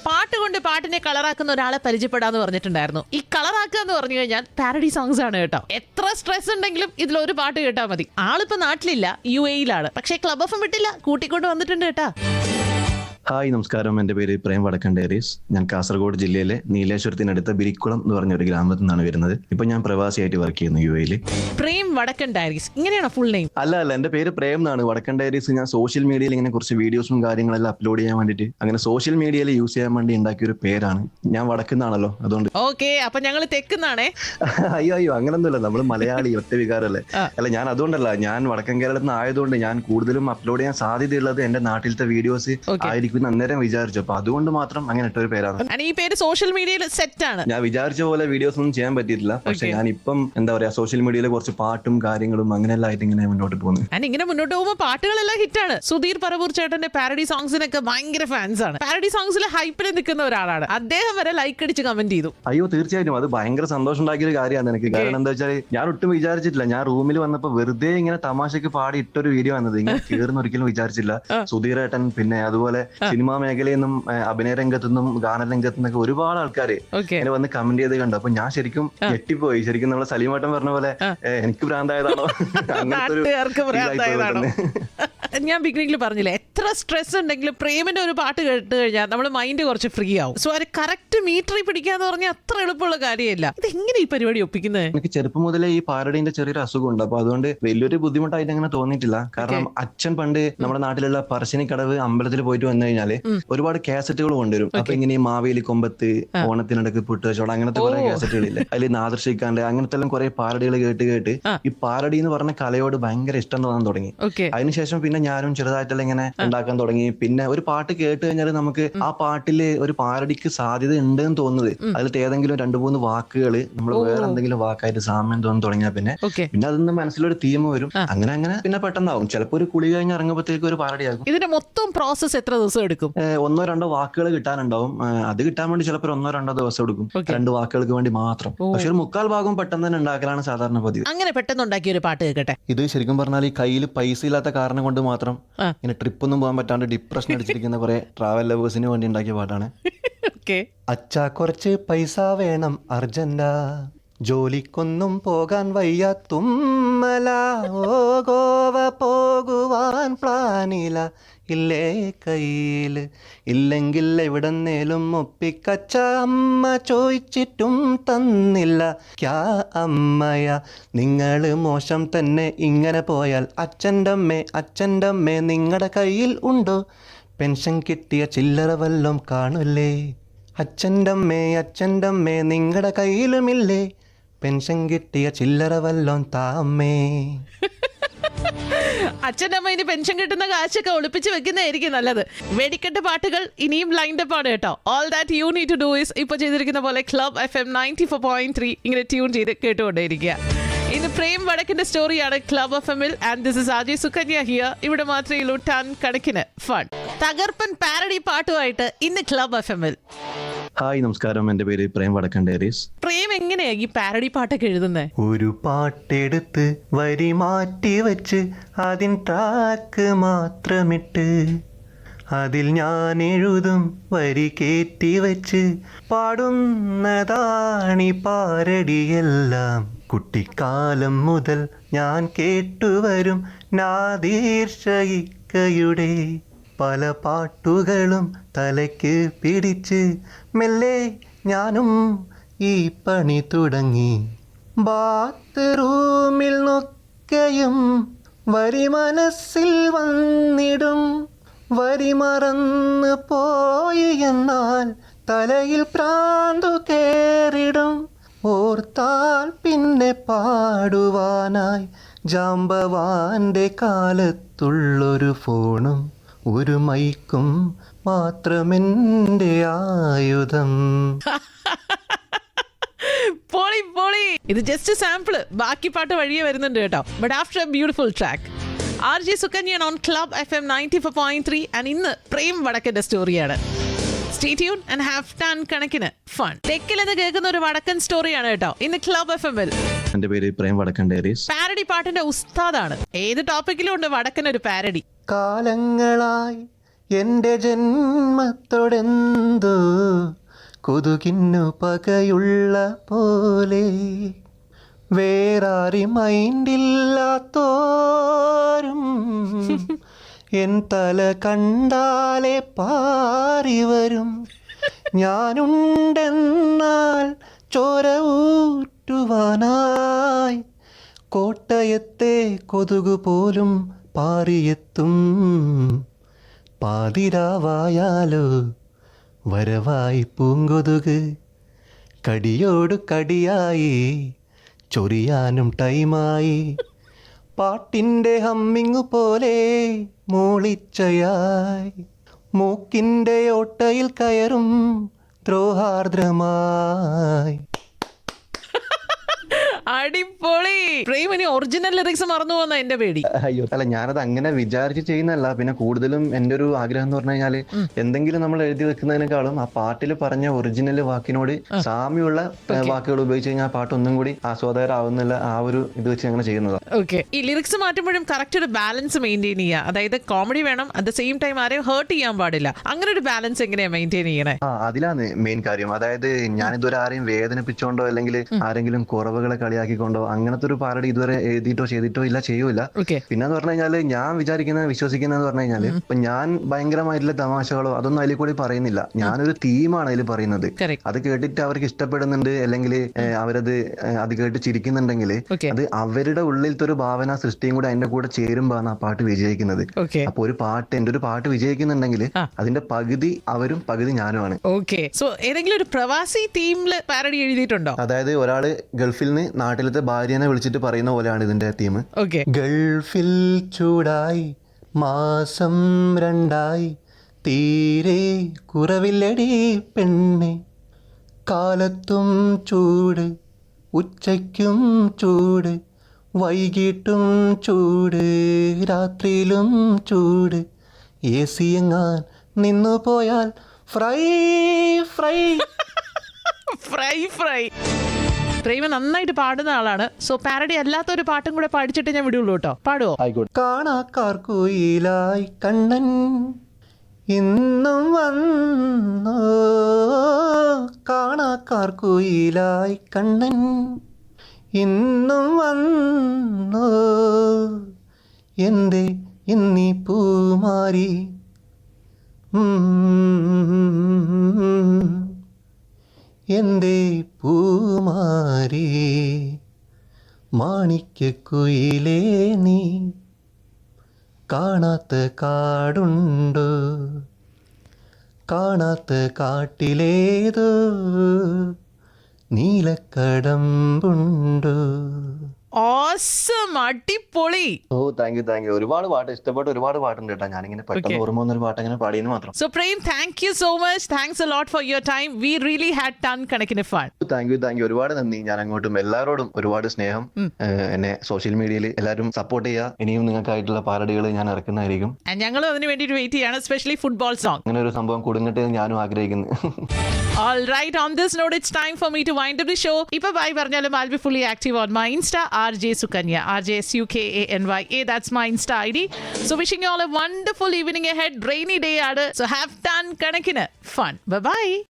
പാട്ട് കൊണ്ട് പാട്ടിനെ കളറാക്കുന്ന ഒരാളെ പരിചയപ്പെടാന്ന് പറഞ്ഞിട്ടുണ്ടായിരുന്നു. ഈ കളറാക്കുക എന്ന് പറഞ്ഞു കഴിഞ്ഞാൽ പാരഡി സോങ്സ് ആണ് കേട്ടോ. എത്ര സ്ട്രെസ് ഉണ്ടെങ്കിലും ഇതിലൊരു പാട്ട് കേട്ടാൽ മതി. ആളിപ്പോ നാട്ടിലില്ല, UAE-യിലാണ്. പക്ഷേ ക്ലബ് എഫ് വിട്ടില്ല, കൂട്ടിക്കൊണ്ട് വന്നിട്ടുണ്ട് കേട്ടാ. ഹായ് നമസ്കാരം, എൻ്റെ പേര് പ്രേം വടക്കണ്ടേരീസ്. ഞാൻ കാസർഗോഡ് ജില്ലയിലെ നീലേശ്വരത്തിനടുത്ത ബിരിക്കുളം എന്ന് പറഞ്ഞ ഒരു ഗ്രാമത്തിൽ നിന്നാണ് വരുന്നത്. ഇപ്പൊ ഞാൻ പ്രവാസിയായിട്ട് വർക്ക് ചെയ്യുന്നു UAE-യിൽ. പ്രേം വടക്കൻ ഡയറീസ് ഇങ്ങനെയാണോ ഫുൾ നെയിം? അല്ല, എൻ്റെ പേര് പ്രേം എന്നാണ്. വടക്കൻ ഡയറീസ് ഞാൻ സോഷ്യൽ മീഡിയയിൽ ഇങ്ങനെ കുറച്ച് വീഡിയോസും കാര്യങ്ങളെല്ലാം അപ്ലോഡ് ചെയ്യാൻ വേണ്ടിയിട്ട് അങ്ങനെ സോഷ്യൽ മീഡിയയിൽ യൂസ് ചെയ്യാൻ വേണ്ടി ഉണ്ടാക്കിയ ഒരു പേരാണ്. ഞാൻ വടക്കുന്നാണല്ലോ, അതുകൊണ്ട്. ഓക്കെ, അപ്പൊ ഞങ്ങൾ തെക്കുന്നാണേ. അയ്യോ അങ്ങനൊന്നുമില്ല, നമ്മൾ മലയാളി ഒറ്റ വികാരമല്ലേ. അല്ല, ഞാൻ അതുകൊണ്ടല്ല, ഞാൻ വടക്കൻ കേരളത്തിൽ നിന്ന് ആയതുകൊണ്ട് ഞാൻ കൂടുതലും അപ്ലോഡ് ചെയ്യാൻ സാധ്യതയുള്ളത് എന്റെ നാട്ടിലത്തെ വീഡിയോസ് ആയിരിക്കും അന്നേരം വിചാരിച്ചു. അപ്പൊ അതുകൊണ്ട് മാത്രം അങ്ങനെ ഇട്ടൊരു പേരാണ്. ഈ പേര് സോഷ്യൽ മീഡിയയിൽ സെറ്റ് ആണ്. ഞാൻ വിചാരിച്ച പോലെ വീഡിയോസ് ഒന്നും ചെയ്യാൻ പറ്റിയിട്ടില്ല. പക്ഷെ ഞാൻ ഇപ്പം എന്താ പറയാ, സോഷ്യൽ മീഡിയയിൽ കുറച്ച് പാട്ടും കാര്യങ്ങളും അങ്ങനെയെല്ലാം ആയിട്ട് ഇങ്ങനെ മുന്നോട്ട് പോകുന്നു. ഇങ്ങനെ മുന്നോട്ട് പോകുമ്പോൾ പാട്ടുകളെല്ലാം ഹിറ്റാണ്. സുധീർ പറവൂർ ചേട്ടന്റെ പാരഡി സോങ്സിനൊക്കെ ഭയങ്കര ഫാൻസ് ആണ്. പാരഡി സോങ്സിൽ ഹൈപ്പിൽ നിൽക്കുന്ന ഒരാളാണ്. അദ്ദേഹം വരെ ലൈക്ക് അടിച്ച് കമന്റ് ചെയ്തു. അയ്യോ തീർച്ചയായിട്ടും, അത് ഭയങ്കര സന്തോഷം ഉണ്ടാക്കിയ ഒരു കാര്യമാണ് എനിക്ക്. കാരണം എന്താ വെച്ചാൽ ഞാൻ ഒട്ടും വിചാരിച്ചിട്ടില്ല. ഞാൻ റൂമിൽ വന്നപ്പോ വെറുതെ ഇങ്ങനെ തമാശക്ക് പാടി ഇട്ടൊരു വീഡിയോ വന്നത്. ഇങ്ങനെ കീറുന്ന ഒരിക്കലും വിചാരിച്ചില്ല. സുധീർ ഏട്ടൻ, പിന്നെ അതുപോലെ സിനിമാ മേഖലയിൽ നിന്നും അഭിനയ രംഗത്തു നിന്നും ഗാനരംഗത്തു നിന്നൊക്കെ ഒരുപാട് ആൾക്കാര് ഇങ്ങനെ വന്ന് കമന്റ് ചെയ്ത് കണ്ടു. അപ്പൊ ഞാൻ ശരിക്കും ഞെട്ടിപ്പോയി. ശരിക്കും നമ്മളെ സലീമേട്ടൻ പറഞ്ഞ പോലെ എനിക്ക് ഭ്രാന്തായതാണോ ഞാൻ ബിഗിനിങ്ങിൽ പറഞ്ഞില്ലേ, എത്ര സ്ട്രെസ് ഉണ്ടെങ്കിലും പ്രേമിന്റെ ഒരു പാട്ട് കേട്ട് കഴിഞ്ഞാൽ നമ്മുടെ മൈൻഡ് കുറച്ച് ഫ്രീ ആവും. സോ അത് കറക്റ്റ് മീറ്ററിൽ പിടിക്കാന്ന് പറഞ്ഞാൽ അത്ര എളുപ്പമുള്ള കാര്യമല്ല. ഇത് എങ്ങനെ ഈ പരിപാടി ഒപ്പിക്കുന്നത്? എനിക്ക് ചെറുപ്പം മുതലേ ഈ പാരഡിന്റെ ചെറിയൊരു അസുഖമുണ്ട്. അപ്പൊ അതുകൊണ്ട് വലിയൊരു ബുദ്ധിമുട്ടായിട്ട് അങ്ങനെ തോന്നിയിട്ടില്ല. കാരണം അച്ഛൻ പണ്ട് നമ്മുടെ നാട്ടിലുള്ള പറശ്ശിനിക്കടവ് അമ്പലത്തിൽ പോയിട്ട് വന്നു കഴിഞ്ഞാല് ഒരുപാട് കാസറ്റുകൾ കൊണ്ടുവരും. അപ്പൊ ഇങ്ങനെ ഈ മാവേലി കൊമ്പത്ത്, ഓണത്തിനിടക്ക് പുട്ടുകച്ചവടം, അങ്ങനത്തെ കുറെ കാസറ്റുകളില്ലേ, അതിൽ നാദർഷിക്കാണ്ട് അങ്ങനത്തെ എല്ലാം കുറെ പാരഡികൾ കേട്ട് ഈ പാരഡി എന്ന് പറഞ്ഞ കലയോട് ഭയങ്കര ഇഷ്ടം തോന്നാൻ തുടങ്ങി. അതിനുശേഷം പിന്നെ ഞാനും ചെറുതായിട്ടെല്ലാം ഇങ്ങനെ ഉണ്ടാക്കാൻ തുടങ്ങി. പിന്നെ ഒരു പാട്ട് കേട്ട് കഴിഞ്ഞാൽ നമുക്ക് ആ പാട്ടില് ഒരു പാരഡിക്ക് സാധ്യത ഉണ്ട് എന്ന് തോന്നുന്നത് അതിലത്തെ ഏതെങ്കിലും 2-3 വാക്കുകൾ നമ്മൾ വേറെ എന്തെങ്കിലും വാക്കായിട്ട് സാമ്യം തോന്നി തുടങ്ങിയാൽ പിന്നെ അതിന് മനസ്സിലൊരു തീം വരും. അങ്ങനെ പിന്നെ പെട്ടെന്നാവും. ചിലപ്പോൾ ഒരു കുളി കഴിഞ്ഞ് ഇറങ്ങുമ്പോഴത്തേക്ക് ഒരു പാരഡി ആകും. ഇതിന്റെ മൊത്തം പ്രോസസ് എത്ര ദിവസം എടുക്കും? 1-2 വാക്കുകൾ കിട്ടാനുണ്ടാവും. അത് കിട്ടാൻ വേണ്ടി ചിലപ്പോൾ 1-2 ദിവസം എടുക്കും, 2 വാക്കുകൾക്ക് വേണ്ടി മാത്രം. പക്ഷെ ഒരു 3/4 ഭാഗം പെട്ടെന്ന് തന്നെ ഉണ്ടാക്കലാണ് സാധാരണ പതിവ്. അങ്ങനെ പെട്ടെന്ന് ഉണ്ടാക്കിയ ഒരു പാട്ട് കേൾക്കട്ടെ. ഇത് ശരിക്കും പറഞ്ഞാൽ ഈ കയ്യിൽ പൈസ ഇല്ലാത്ത കാരണം കൊണ്ട് മാത്രം ഇങ്ങനെ ട്രിപ്പ് ഒന്നും പോകാൻ പറ്റാണ്ട് ഡിപ്രഷൻ അടിച്ചിരിക്കുന്ന കുറെ ട്രാവൽ ലവേഴ്സിന് വേണ്ടി ഉണ്ടാക്കിയ പാട്ടാണ്. അച്ഛാ കുറച്ച് പൈസ വേണം അർജന്റാ, ജോലിക്കൊന്നും പോകാൻ വയ്യ തുമ്മല, ഓ ഗോവ പോകുവാൻ പ്ലാനില്ല, ഇല്ലേ കയ്യിൽ ഇല്ലെങ്കിൽ എവിടെന്നേലും ഒപ്പിക്കച്ച, അമ്മ ചോദിച്ചിട്ടും തന്നില്ല, ക്യാ അമ്മയ നിങ്ങൾ മോശം തന്നെ ഇങ്ങനെ പോയാൽ, അച്ഛൻ്റെ അമ്മേ നിങ്ങളുടെ കയ്യിൽ ഉണ്ടോ പെൻഷൻ കിട്ടിയ ചില്ലറ വല്ലം കാണൂലേ, അച്ഛൻ്റെ അമ്മേ നിങ്ങളുടെ കയ്യിലുമില്ലേ പെൻഷൻ കിട്ടിയ ചില്ലറ വല്ലോം താമേ. അച്ഛൻ്റെ അമ്മ ഇനി പെൻഷൻ കിട്ടുന്ന കാശൊക്കെ ഒളിപ്പിച്ച് വെക്കുന്നതായിരിക്കും നല്ലത്. വെടിക്കെട്ട് പാട്ടുകൾ ഇനിയും ലൈൻഡപ്പ് ആണ് കേട്ടോ. All that you need to do is ഇപ്പൊ ചെയ്തിരിക്കുന്ന പോലെ ക്ലബ് FM 94.3 ഇങ്ങനെ ട്യൂൺ ചെയ്ത് കേട്ടുകൊണ്ടേയിരിക്കുക. ഇന്ന് പ്രേം വടക്കിന്റെ സ്റ്റോറിയാണ് ക്ലബ് FM-ൽ. And this is RJ Sukanya here. ഇവിടെ മാത്രമേ ഉള്ളൂ ടൺ കണക്കിന് ഫൺ. തകർപ്പൻ പാരഡി പാട്ടുമായിട്ട് ഇന്ന് ക്ലബ് FM-ൽ. ഹായ് നമസ്കാരം, എൻ്റെ പേര് പ്രേം വടക്കണ്ടേരീസ്. പ്രേം എങ്ങനെയാ ഈ പാരഡി പാട്ടൊക്കെ എഴുതുന്നത്? ഒരു പാട്ടെടുത്ത് വരി മാറ്റി വെച്ച് അതിൻ ട്രാക്ക് മാത്രമിട്ട് അതിൽ ഞാൻ എഴുതും വരി കേറ്റി വെച്ച് പാടുന്നതാണി പാരഡിയെല്ലാം. കുട്ടിക്കാലം മുതൽ ഞാൻ കേട്ടുവരും നാദീർ ഷൈക്കയുടെ പല പാട്ടുകളും തലയ്ക്ക് പിടിച്ച് മെല്ലെ ഞാനും ഈ പണി തുടങ്ങി. ബാത്ത് റൂമിൽ നൊക്കെയും വരി മനസ്സിൽ വന്നിടും, വരി മറന്നു പോയി എന്നാൽ തലയിൽ പ്രാന്തു കേറിടും, ഓർത്താൽ പിന്നെ പാടുവാനായി ജാമ്പവാന്റെ കാലത്തുള്ളൊരു ഫോണും ഒരു മൈക്കും മാത്രമെന്റെ ആയുധം. പൊളി പൊളി. ഇത് ജസ്റ്റ് സാമ്പിള്, ബാക്കി പാട്ട് വഴിയേ വരുന്നുണ്ട് കേട്ടോ. But after a beautiful track. RJ Sukanya on club FM 94.3 and ഇന്ന് പ്രേം വടക്കന്റെ സ്റ്റോറിയാണ്. Stay tune and have ton കണക്കിന് ഫൺ. തെക്കിലെന്ന് കേൾക്കുന്ന ഒരു വടക്കൻ സ്റ്റോറിയാണ് കേട്ടോ ഇന്ന് ക്ലബ് FM-ൽ. എൻ്റെ പേര് പ്രേം വടക്കണ്ടേരീസ്. പാരഡി പാട്ടിന്റെ ഉസ്താദാണ്. ഏത് ടോപ്പിക്കിലും ഉണ്ട് വടക്കൻ ഒരു പാരഡി. കാലങ്ങളായി എൻ്റെ ജന്മത്തോടെന്തോ കൊതുകിന്നു പകയുള്ള പോലെ വേറാരി മൈൻഡില്ലാത്തോരും എൻ തല കണ്ടാലേ പാറി വരും. ഞാനുണ്ടെന്നാൽ ചോര ഊറ്റുവാനായി കോട്ടയത്തെ കൊതുകു പോലും പാറിയെത്തും. പാതിരാവായാലോ വരവായി പൂങ്കൊതുക്, കടിയോടു കടിയായി ചൊറിയാനും ടൈമായി. പാട്ടിൻ്റെ ഹമ്മിങ്ങു പോലെ മൂളിച്ചയായി മൂക്കിൻ്റെ ഓട്ടയിൽ കയറും ദ്രോഹാർദ്രമായി. അടിപൊളി. പ്രേമിനി ഒറിജിനൽ ലിറിക്സ് മറന്നു പോകുന്ന എന്റെ പേടി. അയ്യോ അല്ല, ഞാനത് അങ്ങനെ വിചാരിച്ച് ചെയ്യുന്നതല്ല. പിന്നെ കൂടുതലും എൻ്റെ ഒരു ആഗ്രഹം എന്ന് പറഞ്ഞു കഴിഞ്ഞാൽ എന്തെങ്കിലും നമ്മൾ എഴുതി വെക്കുന്നതിനേക്കാളും ആ പാട്ടിൽ പറഞ്ഞ ഒറിജിനൽ വാക്കിനോട് സാമ്യമുള്ള വാക്കുകൾ ഉപയോഗിച്ച് കഴിഞ്ഞാൽ ആ പാട്ട് ഒന്നും കൂടി ആസ്വാദകരാവുന്നില്ല. ആ ഒരു ഇത് വെച്ച് അങ്ങനെ ചെയ്യുന്നതാണ്. ഓക്കെ. ഈ ലിറിക്സ് മാറ്റുമ്പോഴും കറക്റ്റ് ഒരു ബാലൻസ് മെയിൻറ്റെയിൻ ചെയ്യുക. അതായത് കോമഡി വേണം, അറ്റ് ദ സെയിം ടൈം ആരെയും ഹേർട്ട് ചെയ്യാൻ പാടില്ല. അങ്ങനെ ഒരു ബാലൻസ് എങ്ങനെയാ മെയിൻറ്റെയിൻ ചെയ്യണേ? അതിലാണ് മെയിൻ കാര്യം. അതായത് ഞാനിതുവരെ ആരെയും വേദനിപ്പിച്ചോണ്ടോ അല്ലെങ്കിൽ ആരെങ്കിലും കുറവുകളെ കളിയാക്കിക്കൊണ്ടോ അങ്ങനത്തെ ഒരു പാരഡി ഇതുവരെ എഴുതിയിട്ടോ ചെയ്തിട്ടോ ഇല്ല, ചെയ്യൂല. പിന്നെ പറഞ്ഞു കഴിഞ്ഞാല് ഞാൻ വിശ്വസിക്കുന്നതെന്ന് പറഞ്ഞു കഴിഞ്ഞാല് ഇപ്പൊ ഞാൻ ഭയങ്കരമായിട്ടുള്ള തമാശകളോ അതൊന്നും അതിൽ കൂടി പറയുന്നില്ല. ഞാനൊരു തീമാണ് അതിൽ പറയുന്നത്. അത് കേട്ടിട്ട് അവർക്ക് ഇഷ്ടപ്പെടുന്നുണ്ട് അല്ലെങ്കിൽ അത് കേട്ട് ചിരിക്കുന്നുണ്ടെങ്കിൽ അത് അവരുടെ ഉള്ളിലത്തെ ഒരു ഭാവന സൃഷ്ടിയും കൂടെ അതിന്റെ കൂടെ ചേരുമ്പോഴാണ് ആ പാട്ട് വിജയിക്കുന്നത്. അപ്പൊ എന്റെ ഒരു പാട്ട് വിജയിക്കുന്നുണ്ടെങ്കിൽ അതിന്റെ പകുതി അവരും പകുതി ഞാനുമാണ്. ഓക്കെ. സോ ഏതെങ്കിലും ഒരു പ്രവാസി തീമില് പാരഡി എഴുതിയിട്ടുണ്ടോ? അതായത് ഒരാള് ഗൾഫിൽ നിന്ന് നാട്ടിലത്തെ ഭാര്യനെ വിളിച്ചിട്ട് പറയുന്ന പോലെയാണ് ഇതിന്റെ തീം. ഗൾഫിൽ ചൂടായി മാസം 2 തീരെ കുറവില്ലടി പെണ്ണെ, കാലത്തും ചൂട് ഉച്ചയ്ക്കും ചൂട് വൈകിട്ടും ചൂട് രാത്രിയിലും ചൂട്, AC എങ്ങാൻ നിന്നു പോയാൽ ഫ്രൈ ഫ്രൈ ഫ്രൈ ഫ്രൈ. പ്രേമ നന്നായിട്ട് പാടുന്ന ആളാണ്. സോ പാരഡി അല്ലാത്ത ഒരു പാട്ടും കൂടെ പഠിച്ചിട്ട് ഞാൻ വിടുള്ളൂ കേട്ടോ. പാടുവോ? കാണാക്കാർക്കുയിലായി കണ്ണൻ ഇന്നും വന്നോ, കാണാക്കാർക്കുയിലായി കണ്ണൻ ഇന്നും വന്നോ, എന്തേ ഇന്നീ പൂമാരി എന്തേ പൂമാരി മാണിക്യക്കുയിലേ നീ കാണാത്ത കാടുണ്ടോ, കാണാത്ത കാട്ടിലേതോ നീലക്കടമ്പുണ്ടോ. ഓസം. അടിപൊളി. ഓ താങ്ക് യു. ഒരുപാട് പാട്ട് ഇഷ്ടപ്പെട്ട ഒരുപാട് പാട്ടുണ്ട് കേട്ടോ. ഞാനിങ്ങനെ പെട്ടെന്ന് ഓർമ്മ വന്നൊരു പാട്ട് അങ്ങനെ പാടിയെന്ന് മാത്രം. So Prem, thank you so much. Thanks a lot for your time. We really had ton കണക്കിന് ഫൺ. Thank you. ഒരുപാട് നന്ദി. ഞാൻ അങ്ങോട്ടും എല്ലാവരോടും ഒരുപാട് സ്നേഹം. എന്നെ സോഷ്യൽ മീഡിയയിൽ എല്ലാവരും സപ്പോർട്ട് ചെയ്യുക. ഇനിയും നിങ്ങൾക്കായിട്ടുള്ള പാരഡികൾ ഞാൻ ഇറക്കുന്നതായിരിക്കും. ഞങ്ങളും അതിന് വേണ്ടിയിട്ട് വെയിറ്റ് ചെയ്യാണ്, സ്പെഷ്യലി ഫുട്ബോൾ സോങ്. അങ്ങനെ ഒരു സംഭവം കൊടുങ്ങട്ടെ ഞാനും ആഗ്രഹിക്കുന്നു. All right, on this note, it's time for me to wind up the show. Ipa bye പറഞ്ഞാലും I'll be fully active on my Insta, RJ Sukanya, RJSUKANYA. That's my Insta ID. So wishing you all a wonderful evening ahead. Rainy day aadu. So have fun, kanakina fun. Bye bye.